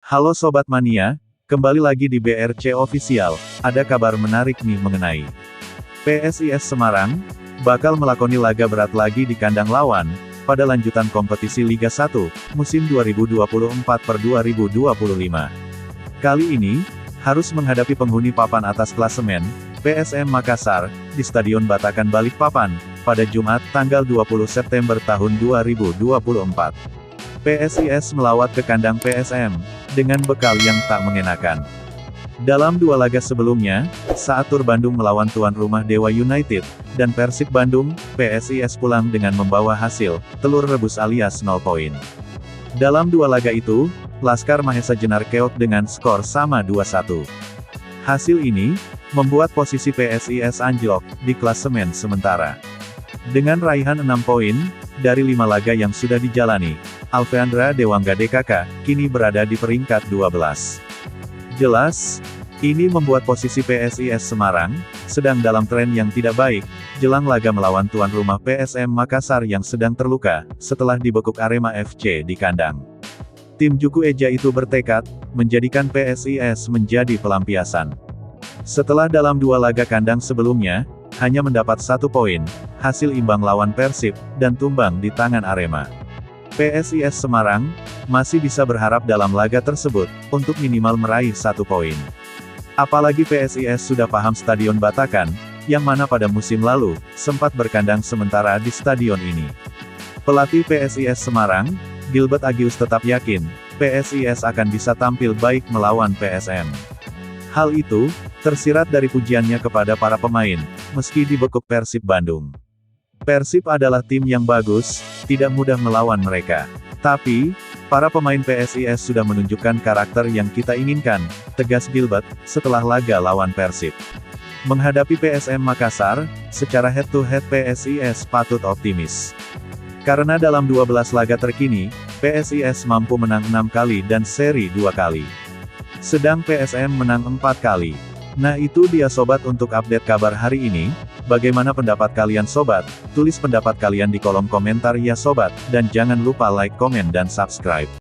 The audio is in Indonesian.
Halo Sobat Mania, kembali lagi di BRC Official. Ada kabar menarik nih mengenai PSIS Semarang, bakal melakoni laga berat lagi di kandang lawan, pada lanjutan kompetisi Liga 1, musim 2024-2025. Kali ini, harus menghadapi penghuni papan atas klasemen, PSM Makassar, di Stadion Batakan Balikpapan, pada Jumat, tanggal 20 September tahun 2024. PSIS melawat ke kandang PSM, dengan bekal yang tak mengenakan. Dalam dua laga sebelumnya, saat tur Bandung melawan tuan rumah Dewa United, dan Persib Bandung, PSIS pulang dengan membawa hasil, telur rebus alias 0 poin. Dalam dua laga itu, Laskar Mahesa Jenar keok dengan skor sama 2-1. Hasil ini, membuat posisi PSIS anjlok, di klasemen sementara. Dengan raihan 6 poin, dari 5 laga yang sudah dijalani, Alveandra Dewangga DKK, kini berada di peringkat 12. Jelas, ini membuat posisi PSIS Semarang, sedang dalam tren yang tidak baik, jelang laga melawan tuan rumah PSM Makassar yang sedang terluka, setelah dibekuk Arema FC di kandang. Tim Juku Eja itu bertekad, menjadikan PSIS menjadi pelampiasan. Setelah dalam dua laga kandang sebelumnya, hanya mendapat 1 poin, hasil imbang lawan Persib, dan tumbang di tangan Arema. PSIS Semarang, masih bisa berharap dalam laga tersebut, untuk minimal meraih 1 poin. Apalagi PSIS sudah paham Stadion Batakan, yang mana pada musim lalu, sempat berkandang sementara di stadion ini. Pelatih PSIS Semarang, Gilbert Agius tetap yakin, PSIS akan bisa tampil baik melawan PSM. Hal itu, tersirat dari pujiannya kepada para pemain, meski dibekuk Persib Bandung. Persib adalah tim yang bagus, tidak mudah melawan mereka. Tapi, para pemain PSIS sudah menunjukkan karakter yang kita inginkan, tegas Gilbert, setelah laga lawan Persib. Menghadapi PSM Makassar, secara head-to-head PSIS patut optimis. Karena dalam 12 laga terkini, PSIS mampu menang 6 kali dan seri 2 kali. Sedang PSM menang 4 kali. Nah itu dia sobat untuk update kabar hari ini. Bagaimana pendapat kalian sobat? Tulis pendapat kalian di kolom komentar ya sobat, dan jangan lupa like, komen dan subscribe.